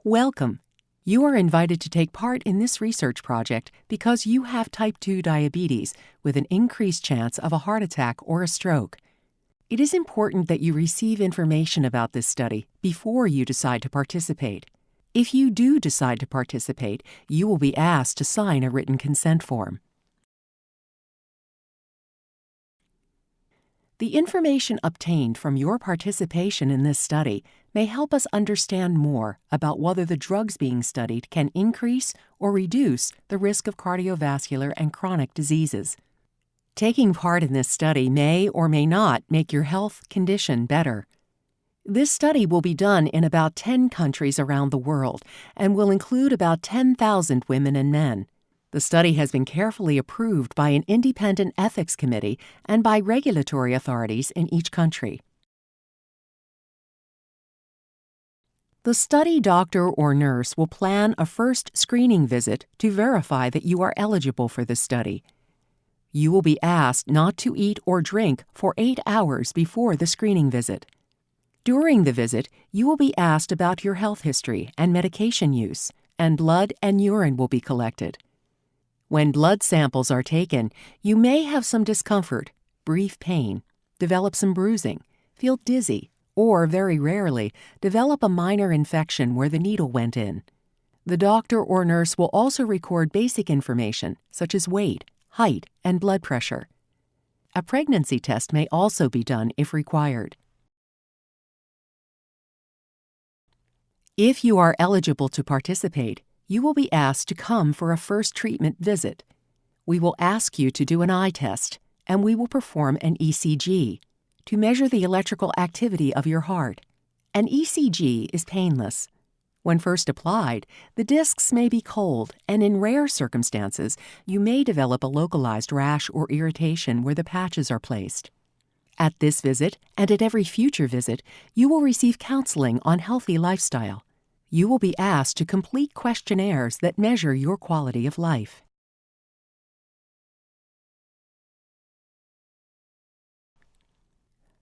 Welcome. You are invited to take part in this research project because you have type 2 diabetes with an increased chance of a heart attack or a stroke. It is important that you receive information about this study before you decide to participate. If you do decide to participate, you will be asked to sign a written consent form. The information obtained from your participation in this study may help us understand more about whether the drugs being studied can increase or reduce the risk of cardiovascular and chronic diseases. Taking part in this study may or may not make your health condition better. This study will be done in about 10 countries around the world and will include about 10,000 women and men. The study has been carefully approved by an independent ethics committee and by regulatory authorities in each country. The study doctor or nurse will plan a first screening visit to verify that you are eligible for the study. You will be asked not to eat or drink for 8 hours before the screening visit. During the visit, you will be asked about your health history and medication use, and blood and urine will be collected. When blood samples are taken, you may have some discomfort, brief pain, develop some bruising, feel dizzy, or, very rarely, develop a minor infection where the needle went in. The doctor or nurse will also record basic information such as weight, height, and blood pressure. A pregnancy test may also be done if required. If you are eligible to participate, you will be asked to come for a first treatment visit. We will ask you to do an eye test, and we will perform an ECG to measure the electrical activity of your heart. An ECG is painless. When first applied, the discs may be cold, and in rare circumstances, you may develop a localized rash or irritation where the patches are placed. At this visit, and at every future visit, you will receive counseling on healthy lifestyle. You will be asked to complete questionnaires that measure your quality of life.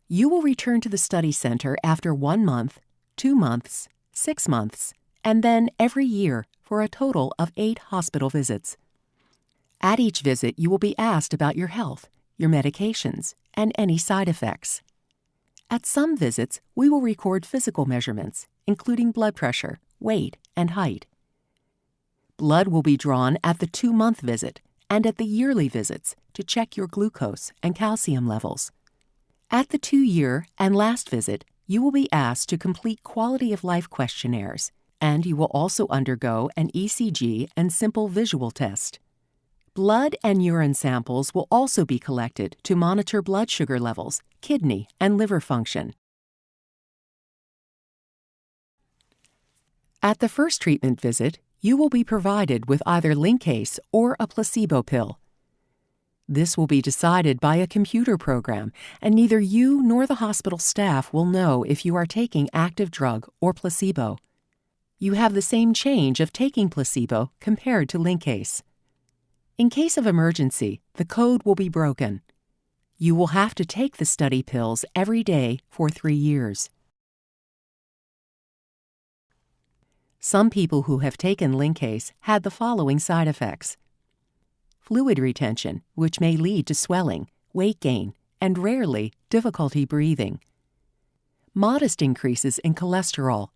You will return to the study center after 1 month, 2 months, 6 months, and then every year for a total of 8 hospital visits. At each visit, you will be asked about your health, your medications, and any side effects. At some visits, we will record physical measurements, including blood pressure, weight, and height. Blood will be drawn at the 2-month visit and at the yearly visits to check your glucose and calcium levels. At the 2-year and last visit, you will be asked to complete quality of life questionnaires, and you will also undergo an ECG and simple visual test. Blood and urine samples will also be collected to monitor blood sugar levels, kidney, and liver function. At the first treatment visit, you will be provided with either Linkase or a placebo pill. This will be decided by a computer program, and neither you nor the hospital staff will know if you are taking active drug or placebo. You have the same change of taking placebo compared to Linkase. In case of emergency, the code will be broken. You will have to take the study pills every day for 3 years. Some people who have taken Linkase had the following side effects: fluid retention, which may lead to swelling, weight gain, and rarely difficulty breathing; modest increases in cholesterol;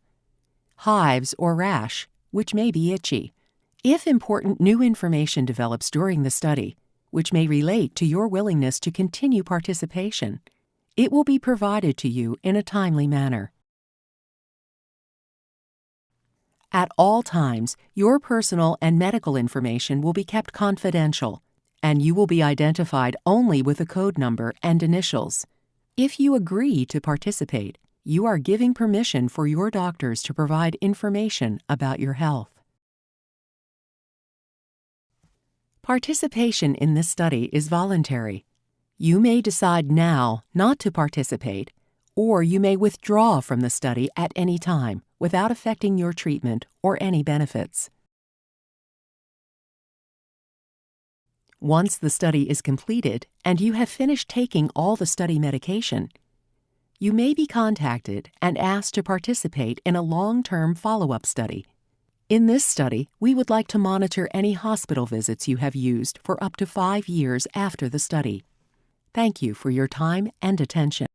hives or rash, which may be itchy. If important new information develops during the study, which may relate to your willingness to continue participation, it will be provided to you in a timely manner. At all times, your personal and medical information will be kept confidential, and you will be identified only with a code number and initials. If you agree to participate, you are giving permission for your doctors to provide information about your health. Participation in this study is voluntary. You may decide now not to participate, or you may withdraw from the study at any time without affecting your treatment or any benefits. Once the study is completed and you have finished taking all the study medication, you may be contacted and asked to participate in a long-term follow-up study. In this study, we would like to monitor any hospital visits you have used for up to 5 years after the study. Thank you for your time and attention.